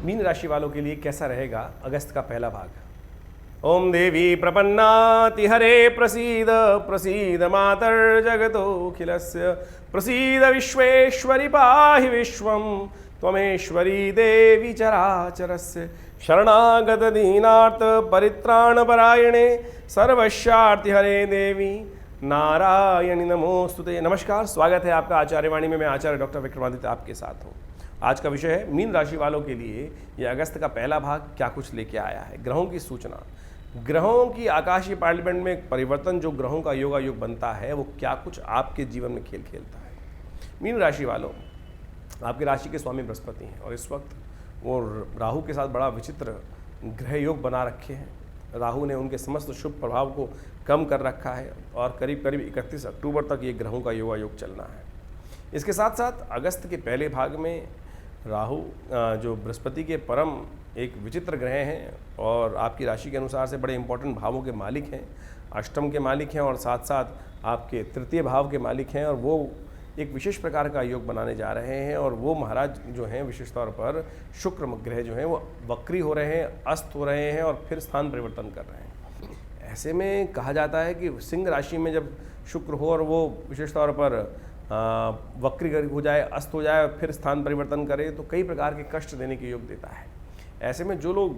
Mean राशि वालों के लिए कैसा रहेगा अगस्त का पहला भाग। ओम देवी प्रपन्नाति हरे प्रसीद प्रसीद मातर जगतोऽखिलस्य प्रसीद विश्वेश्वरी पाहि विश्वं त्वमेश्वरी देवी चराचरस्य शरणागत दीनार्थ परित्राण परायणे सर्वस्यार्ति हरे देवी नारायणी नमोस्तुते। नमस्कार, स्वागत है आपका आचार्यवाणी में। मैं आचार्य डॉक्टर विक्रमादित्य आपके साथ हूँ। आज का विषय है मीन राशि वालों के लिए यह अगस्त का पहला भाग क्या कुछ लेके आया है। ग्रहों की सूचना, ग्रहों की आकाशीय पार्लियामेंट में परिवर्तन, जो ग्रहों का योगायोग बनता है वो क्या कुछ आपके जीवन में खेल खेलता है। मीन राशि वालों, आपकी राशि के स्वामी बृहस्पति हैं और इस वक्त वो राहु के साथ बड़ा विचित्र ग्रह योग बना रखे हैं। राहु ने उनके समस्त शुभ प्रभाव को कम कर रखा है और करीब करीब 31 अक्टूबर तक ये ग्रहों का योगायोग चलना है। इसके साथ साथ अगस्त के पहले भाग में राहु जो बृहस्पति के परम एक विचित्र ग्रह हैं और आपकी राशि के अनुसार से बड़े इंपॉर्टेंट भावों के मालिक हैं, अष्टम के मालिक हैं और साथ साथ आपके तृतीय भाव के मालिक हैं और वो एक विशेष प्रकार का योग बनाने जा रहे हैं। और वो महाराज जो हैं विशेष तौर पर शुक्र ग्रह जो हैं वो वक्री हो रहे हैं, अस्त हो रहे हैं और फिर स्थान परिवर्तन कर रहे हैं। ऐसे में कहा जाता है कि सिंह राशि में जब शुक्र हो और वो विशेष तौर पर वक्री हो जाए, अस्त हो जाए, फिर स्थान परिवर्तन करे तो कई प्रकार के कष्ट देने के योग देता है। ऐसे में जो लोग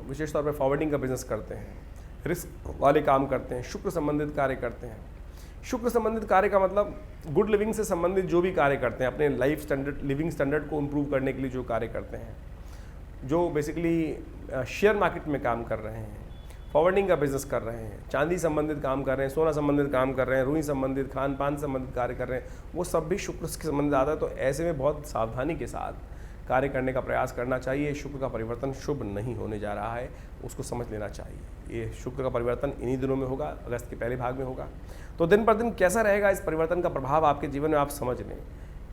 विशेष तौर पर फॉरवर्डिंग का बिजनेस करते हैं, रिस्क वाले काम करते हैं, शुक्र संबंधित कार्य करते हैं, शुक्र संबंधित कार्य का मतलब गुड लिविंग से संबंधित जो भी कार्य करते हैं, अपने लाइफ स्टैंडर्ड लिविंग स्टैंडर्ड को इम्प्रूव करने के लिए जो कार्य करते हैं, जो बेसिकली शेयर मार्केट में काम कर रहे हैं, फॉरवर्डिंग का बिजनेस कर रहे हैं, चांदी संबंधित काम कर रहे हैं, सोना संबंधित काम कर रहे हैं, रुई संबंधित, खान पान संबंधित कार्य कर रहे हैं, वो सब भी शुक्र के संबंधित आता है। तो ऐसे में बहुत सावधानी के साथ कार्य करने का प्रयास करना चाहिए। शुक्र का परिवर्तन शुभ नहीं होने जा रहा है, उसको समझ लेना चाहिए। ये शुक्र का परिवर्तन इन्हीं दिनों में होगा, अगस्त के पहले भाग में होगा। तो दिन पर दिन कैसा रहेगा इस परिवर्तन का प्रभाव आपके जीवन में, आप समझ लें।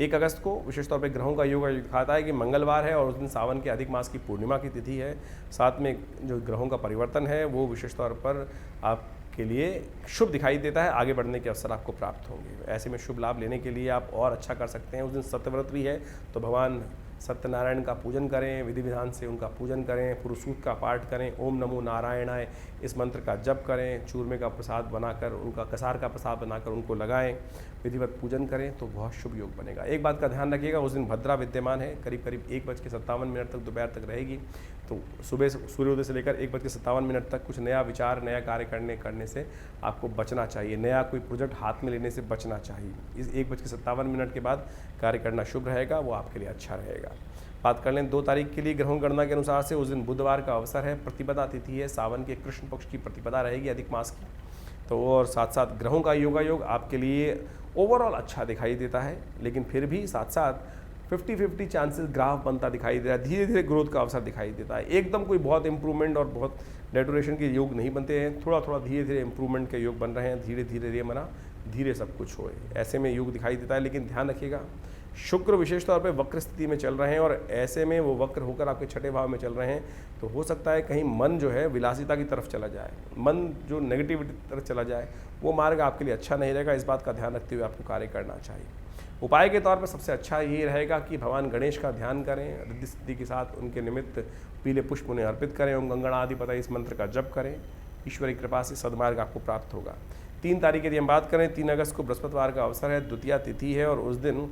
1 अगस्त को विशेष तौर पर ग्रहों का योग दिखाता है कि मंगलवार है और उस दिन सावन के अधिक मास की पूर्णिमा की तिथि है। साथ में जो ग्रहों का परिवर्तन है वो विशेष तौर पर आपके लिए शुभ दिखाई देता है, आगे बढ़ने के अवसर आपको प्राप्त होंगे। ऐसे में शुभ लाभ लेने के लिए आप और अच्छा कर सकते हैं। उस दिन सत्यव्रत भी है तो भगवान सत्यनारायण का पूजन करें, विधि विधान से उनका पूजन करें, पुरुषसूक्त का पाठ करें, ओम नमो नारायणाय इस मंत्र का जप करें, चूरमे का प्रसाद बनाकर, उनका कसार का प्रसाद बनाकर उनको लगाएं, विधिवत पूजन करें तो बहुत शुभ योग बनेगा। एक बात का ध्यान रखिएगा, उस दिन भद्रा विद्यमान है, करीब करीब 1:57 तक दोपहर तक रहेगी। तो सुबह सूर्योदय से लेकर 1:57 तक कुछ नया विचार, नया कार्य करने से आपको बचना चाहिए, नया कोई प्रोजेक्ट हाथ में लेने से बचना चाहिए। इस 1:57 के बाद कार्य करना शुभ रहेगा, वो आपके लिए अच्छा रहेगा। बात कर लें 2 तारीख के लिए ग्रहों गणना के अनुसार से, उस दिन बुधवार का अवसर है, प्रतिपदा तिथि है, सावन के कृष्ण पक्ष की प्रतिपदा रहेगी अधिक मास की। तो और साथ साथ ग्रहों का योगायोग आपके लिए ओवरऑल अच्छा दिखाई देता है, लेकिन फिर भी साथ साथ 50-50 चांसेस ग्राफ बनता दिखाई दे रहा है, धीरे धीरे ग्रोथ का अवसर दिखाई देता है। एकदम कोई बहुत इंप्रूवमेंट और बहुत डेटोरेशन के योग नहीं बनते हैं, थोड़ा थोड़ा धीरे धीरे इंप्रूवमेंट के योग बन रहे हैं। धीरे धीरे मना धीरे सब कुछ होए, ऐसे में योग दिखाई देता है। लेकिन ध्यान रखिएगा, शुक्र विशेष तौर पे वक्र स्थिति में चल रहे हैं और ऐसे में वो वक्र होकर आपके छठे भाव में चल रहे हैं। तो हो सकता है कहीं मन जो है विलासिता की तरफ चला जाए, मन जो नेगेटिविटी की तरफ चला जाए, वो मार्ग आपके लिए अच्छा नहीं रहेगा। इस बात का ध्यान रखते हुए आपको कार्य करना चाहिए। उपाय के तौर पर सबसे अच्छा ये रहेगा कि भगवान गणेश का ध्यान करें, रिद्धि सिद्धि के साथ उनके निमित्त पीले पुष्प उन्हें अर्पित करें, ओम गंगणाधिपतये इस मंत्र का जप करें। ईश्वरी कृपा से सद्मार्ग आपको प्राप्त होगा। 3 तारीख यदि हम बात करें, 3 अगस्त को बृहस्पतिवार का अवसर है, द्वितीया तिथि है और उस दिन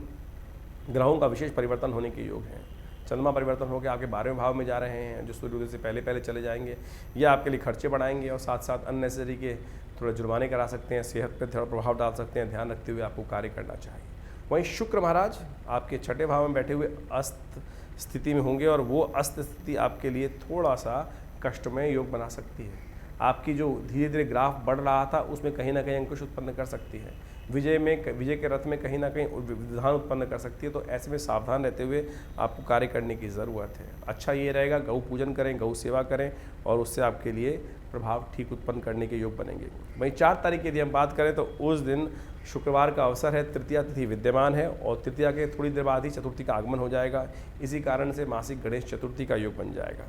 ग्रहों का विशेष परिवर्तन होने के योग हैं। चंद्रमा परिवर्तन होकर आपके 12वें भाव में जा रहे हैं, जो सूर्योदय से पहले चले जाएंगे। ये आपके लिए खर्चे बढ़ाएंगे और साथ साथ अननेसेसरी के थोड़े जुर्माने करा सकते हैं, सेहत पर थोड़ा प्रभाव डाल सकते हैं। ध्यान रखते हुए आपको कार्य करना चाहिए। वहीं शुक्र महाराज आपके छठे भाव में बैठे हुए अस्त स्थिति में होंगे और वो अस्त स्थिति आपके लिए थोड़ा सा कष्टमय योग बना सकती है। आपकी जो धीरे धीरे ग्राफ बढ़ रहा था उसमें कहीं ना कहीं अंकुश उत्पन्न कर सकती है। विजय के रथ में कहीं ना कहीं विधान उत्पन्न कर सकती है। तो ऐसे में सावधान रहते हुए आपको कार्य करने की ज़रूरत है। अच्छा ये रहेगा, गौ पूजन करें, गौ सेवा करें और उससे आपके लिए प्रभाव ठीक उत्पन्न करने के योग बनेंगे। वहीं 4 तारीख की यदि हम बात करें तो उस दिन शुक्रवार का अवसर है, तृतीया तिथि विद्यमान है और तृतीया के थोड़ी देर बाद ही चतुर्थी का आगमन हो जाएगा। इसी कारण से मासिक गणेश चतुर्थी का योग बन जाएगा।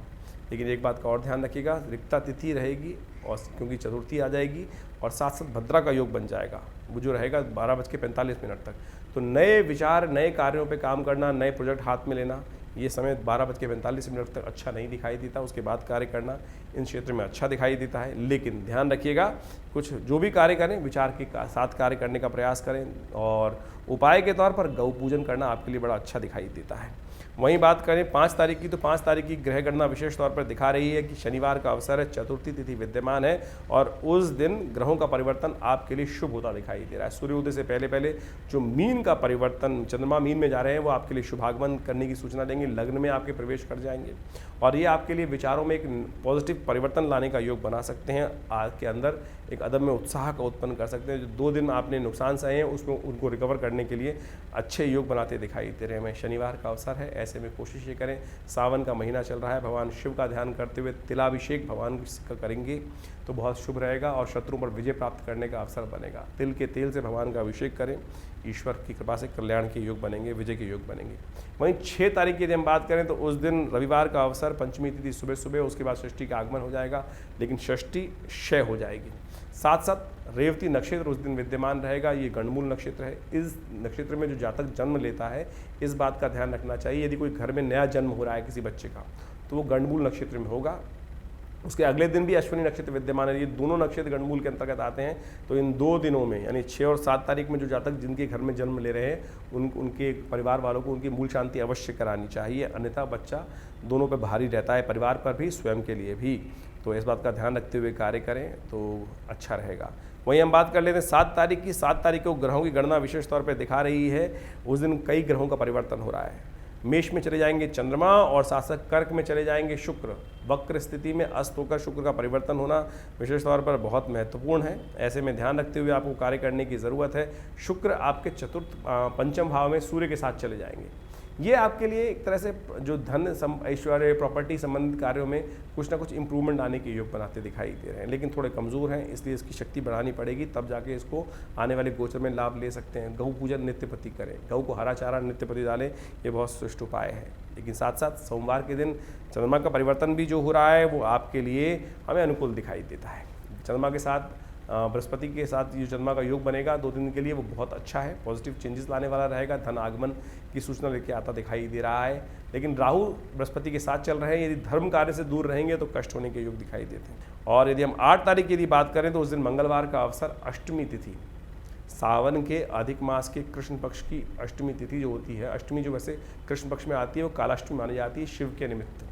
लेकिन एक बात का और ध्यान रखिएगा, रिक्ता तिथि रहेगी और क्योंकि चतुर्थी आ जाएगी और साथ साथ भद्रा का योग बन जाएगा, वो जो रहेगा 12:45 तक। तो नए विचार, नए कार्यों पे काम करना, नए प्रोजेक्ट हाथ में लेना, ये समय 12:45 तक अच्छा नहीं दिखाई देता। उसके बाद कार्य करना इन क्षेत्र में अच्छा दिखाई देता है। लेकिन ध्यान रखिएगा, कुछ जो भी कार्य करें विचार के साथ कार्य करने का प्रयास करें और उपाय के तौर पर गौ पूजन करना आपके लिए बड़ा अच्छा दिखाई देता है। वहीं बात करें 5 तारीख की, तो 5 तारीख की ग्रह गणना विशेष तौर पर दिखा रही है कि शनिवार का अवसर है, चतुर्थी तिथि विद्यमान है और उस दिन ग्रहों का परिवर्तन आपके लिए शुभ होता दिखाई दे रहा है। सूर्योदय से पहले पहले जो मीन का परिवर्तन, चंद्रमा मीन में जा रहे हैं, वो आपके लिए शुभागमन करने की सूचना देंगे, लग्न में आपके प्रवेश कर जाएंगे और ये आपके लिए विचारों में एक पॉजिटिव परिवर्तन लाने का योग बना सकते हैं। आपके अंदर एक अदम्य उत्साह का उत्पन्न कर सकते हैं। जो 2 दिन आपने नुकसान सहे हैं उसमें उनको रिकवर करने के लिए अच्छे योग बनाते दिखाई दे रहे हैं। शनिवार का अवसर है, ऐसे में कोशिश ये करें, सावन का महीना चल रहा है, भगवान शिव का ध्यान करते हुए तिलाभिषेक भगवान का करेंगे तो बहुत शुभ रहेगा और शत्रुओं पर विजय प्राप्त करने का अवसर बनेगा। तिल के तेल से भगवान का अभिषेक करें, ईश्वर की कृपा से कल्याण के योग बनेंगे, विजय के योग बनेंगे। वहीं 6 तारीख की यदि हम बात करें तो उस दिन रविवार का अवसर, पंचमी तिथि सुबह सुबह, उसके बाद षष्ठी का आगमन हो जाएगा, लेकिन षष्ठी क्षय हो जाएगी। साथ साथ रेवती नक्षत्र उस दिन विद्यमान रहेगा। ये गणमूल नक्षत्र है। इस नक्षत्र में जो जातक जन्म लेता है, इस बात का ध्यान रखना चाहिए, यदि कोई घर में नया जन्म हो रहा है किसी बच्चे का तो वो गणमूल नक्षत्र में होगा। उसके अगले दिन भी अश्विनी नक्षत्र विद्यमान है। ये दोनों नक्षत्र गणमूल के अंतर्गत आते हैं। तो इन 2 दिनों में यानी 6 और 7 तारीख में जो जातक जिनके घर में जन्म ले रहे हैं उनके परिवार वालों को उनकी मूल शांति अवश्य करानी चाहिए, अन्यथा बच्चा दोनों पर भारी रहता है, परिवार पर भी स्वयं के लिए भी। तो इस बात का ध्यान रखते हुए कार्य करें तो अच्छा रहेगा। वहीं हम बात कर लेते हैं 7 तारीख की। 7 तारीख को ग्रहों की गणना विशेष तौर पर दिखा रही है। उस दिन कई ग्रहों का परिवर्तन हो रहा है। मेष में चले जाएंगे चंद्रमा और साथ साथ कर्क में चले जाएंगे शुक्र। वक्र स्थिति में अस्त होकर शुक्र का परिवर्तन होना विशेष तौर पर बहुत महत्वपूर्ण है। ऐसे में ध्यान रखते हुए आपको कार्य करने की ज़रूरत है। शुक्र आपके पंचम भाव में सूर्य के साथ चले जाएंगे। ये आपके लिए एक तरह से जो धन, ऐश्वर्य, प्रॉपर्टी संबंधित कार्यों में कुछ ना कुछ इंप्रूवमेंट आने के योग बनाते दिखाई दे रहे हैं, लेकिन थोड़े कमज़ोर हैं, इसलिए इसकी शक्ति बढ़ानी पड़ेगी, तब जाके इसको आने वाले गोचर में लाभ ले सकते हैं। गौ पूजन नित्य प्रति करें, गौ को हरा चारा नित्य प्रति डालें, ये बहुत श्रेष्ठ उपाय है। लेकिन साथ साथ सोमवार के दिन चंद्रमा का परिवर्तन भी जो हो रहा है वो आपके लिए हमें अनुकूल दिखाई देता है। चंद्रमा के साथ बृहस्पति के साथ ये चंद्रमा का योग बनेगा 2 दिन के लिए, वो बहुत अच्छा है, पॉजिटिव चेंजेस लाने वाला रहेगा, धन आगमन की सूचना लेके आता दिखाई दे रहा है। लेकिन राहु बृहस्पति के साथ चल रहे हैं, यदि धर्म कार्य से दूर रहेंगे तो कष्ट होने के योग दिखाई देते हैं। और यदि हम 8 तारीख की यदि बात करें तो उस दिन मंगलवार का अवसर, अष्टमी तिथि, सावन के अधिक मास के कृष्ण पक्ष की अष्टमी तिथि जो होती है, अष्टमी जो वैसे कृष्ण पक्ष में आती है वो कालाष्टमी मानी जाती है शिव के निमित्त,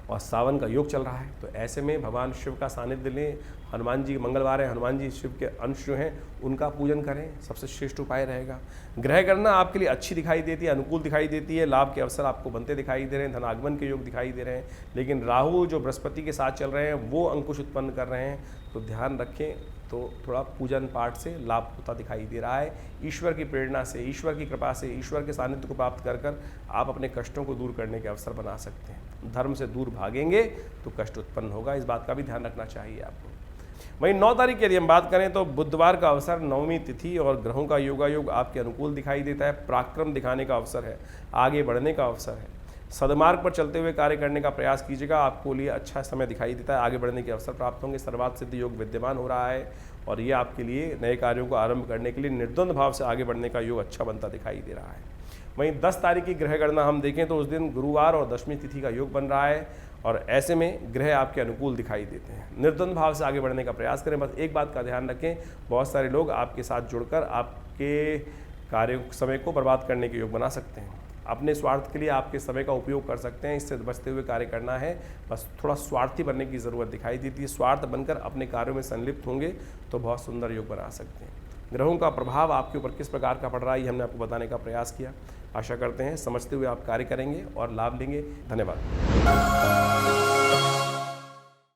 और सावन का योग चल रहा है। तो ऐसे में भगवान शिव का सानिध्य लें। हनुमान जी, मंगलवार है, हनुमान जी शिव के अंश जो हैं उनका पूजन करें, सबसे श्रेष्ठ उपाय रहेगा। ग्रह गणना आपके लिए अच्छी दिखाई देती है, अनुकूल दिखाई देती है, लाभ के अवसर आपको बनते दिखाई दे रहे हैं, धन आगमन के योग दिखाई दे रहे हैं। लेकिन राहु जो बृहस्पति के साथ चल रहे हैं वो अंकुश उत्पन्न कर रहे हैं, तो ध्यान रखें। तो थोड़ा पूजन पाठ से लाभ होता दिखाई दे रहा है। ईश्वर की प्रेरणा से, ईश्वर की कृपा से, ईश्वर के सानिध्य को प्राप्त कर कर आप अपने कष्टों को दूर करने के अवसर बना सकते हैं। धर्म से दूर भागेंगे तो कष्ट उत्पन्न होगा, इस बात का भी ध्यान रखना चाहिए आपको। वहीं 9 तारीख की यदि हम बात करें तो बुधवार का अवसर, नवमी तिथि और ग्रहों का योगायोग आपके अनुकूल दिखाई देता है। पराक्रम दिखाने का अवसर है, आगे बढ़ने का अवसर है, सदमार्ग पर चलते हुए कार्य करने का प्रयास कीजिएगा, आपको लिए अच्छा समय दिखाई देता है, आगे बढ़ने के अवसर प्राप्त होंगे। सर्वार्थ सिद्धि योग विद्यमान हो रहा है और ये आपके लिए नए कार्यों को आरंभ करने के लिए निर्द्वंद भाव से आगे बढ़ने का योग अच्छा बनता दिखाई दे रहा है। वहीं 10 तारीख की ग्रह गणना हम देखें तो उस दिन गुरुवार और दशमी तिथि का योग बन रहा है और ऐसे में ग्रह आपके अनुकूल दिखाई देते हैं। निर्द्वंद भाव से आगे बढ़ने का प्रयास करें। बस एक बात का ध्यान रखें, बहुत सारे लोग आपके साथ जुड़कर आपके कार्य समय को बर्बाद करने के योग बना सकते हैं, अपने स्वार्थ के लिए आपके समय का उपयोग कर सकते हैं, इससे बचते हुए कार्य करना है। बस थोड़ा स्वार्थी बनने की ज़रूरत दिखाई देती है। स्वार्थ बनकर अपने कार्यों में संलिप्त होंगे तो बहुत सुंदर योग बना सकते हैं। ग्रहों का प्रभाव आपके ऊपर किस प्रकार का पड़ रहा है ये हमने आपको बताने का प्रयास किया। आशा करते हैं समझते हुए आप कार्य करेंगे और लाभ लेंगे। धन्यवाद।